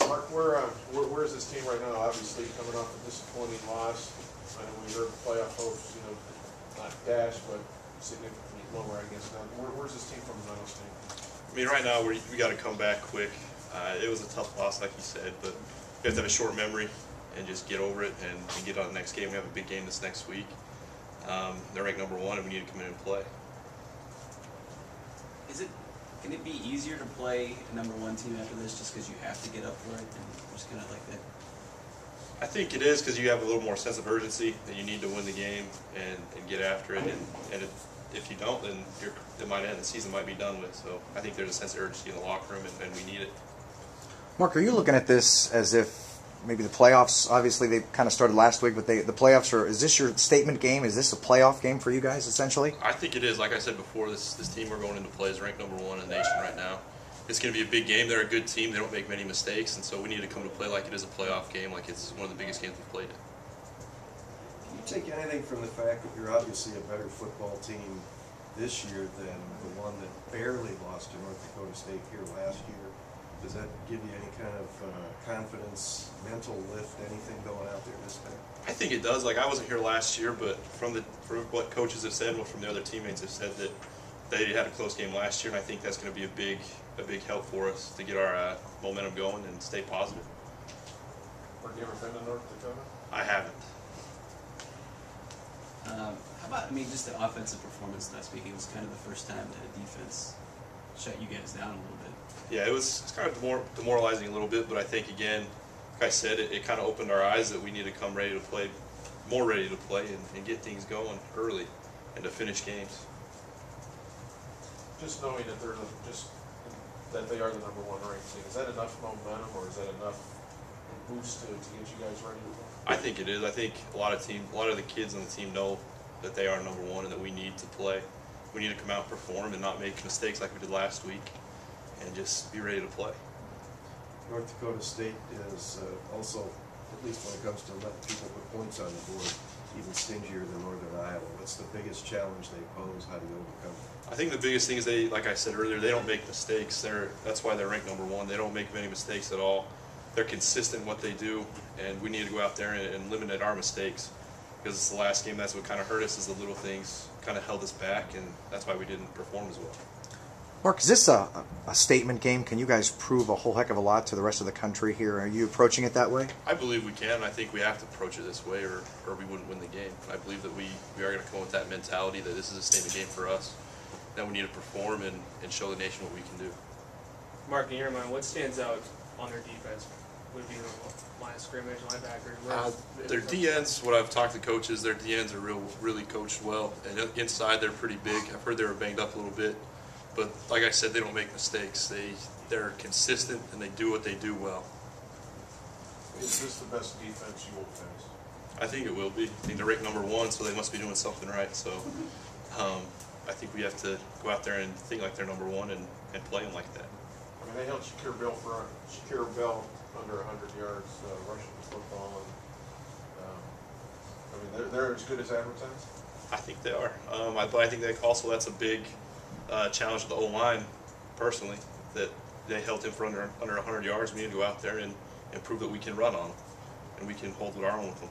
Mark, where's this team right now? Obviously, coming off a disappointing loss. I know we heard playoff hopes, not dashed, but significantly lower, I guess. Now, where's this team from the mental standpoint? I mean, right now we got to come back quick. It was a tough loss, like you said, but we have to have a short memory and just get over it and get on the next game. We have a big game this next week. They're ranked #1, and we need to come in and play. Can it be easier to play a #1 team after this just because you have to get up for it and just kind of like that? I think it is because you have a little more sense of urgency that you need to win the game and get after it. And if you don't, then it might end. The season might be done with. So I think there's a sense of urgency in the locker room, and we need it. Mark, are you looking at this as if maybe the playoffs, obviously they kind of started last week, but the playoffs is this your statement game? Is this a playoff game for you guys, essentially? I think it is. Like I said before, this team we're going into play is ranked #1 in the nation right now. It's going to be a big game. They're a good team. They don't make many mistakes, and so we need to come to play like it is a playoff game, like it's one of the biggest games we've played in. Can you take anything from the fact that you're obviously a better football team this year than the one that barely lost to North Dakota State here last year? Does that give you any kind of confidence, mental lift, anything going out there this time? I think it does. Like, I wasn't here last year, but from what coaches have said, and from the other teammates have said, that they had a close game last year, and I think that's going to be a big help for us to get our momentum going and stay positive. Have you ever been to North Dakota? I haven't. How about, just the offensive performance last week? It was kind of the first time that a defense shut you guys down a little bit. Yeah, it's kind of demoralizing a little bit, but I think, again, like I said, it kind of opened our eyes that we need to come ready to play, more ready to play, and get things going early and to finish games. Just knowing that that they are the #1 ranked team, is that enough momentum, or is that enough boost to get you guys ready to play? I think it is. I think a lot of the kids on the team know that they are #1 and that we need to play. We need to come out and perform and not make mistakes like we did last week, and just be ready to play. North Dakota State is also, at least when it comes to letting people put points on the board, even stingier than Northern Iowa. What's the biggest challenge they pose? How do you overcome it? I think the biggest thing is like I said earlier, they don't make mistakes. That's why they're ranked #1. They don't make many mistakes at all. They're consistent in what they do, and we need to go out there and eliminate our mistakes, because it's the last game. That's what kind of hurt us, is the little things kind of held us back, and that's why we didn't perform as well. Mark, is this a statement game? Can you guys prove a whole heck of a lot to the rest of the country here? Are you approaching it that way? I believe we can. I think we have to approach it this way, or we wouldn't win the game. I believe that we are going to come with that mentality that this is a statement game for us, that we need to perform and show the nation what we can do. Mark, in your mind, what stands out on their defense? Would it be the line of scrimmage, linebacker? Their DNs, what I've talked to coaches, their DNs are really coached well, and inside they're pretty big. I've heard they were banged up a little bit. But like I said, they don't make mistakes. They're consistent, and they do what they do well. Is this the best defense you will face? I think it will be. I think they're ranked #1, so they must be doing something right. So I think we have to go out there and think like they're #1 and play them like that. I mean, they held Shakir Bell under 100 yards rushing the football, and they're as good as advertised. I think they are. But I think that's a big challenge to the O-line, personally, that they held him for under 100 yards. We need to go out there and prove that we can run on them, and we can hold our own with them.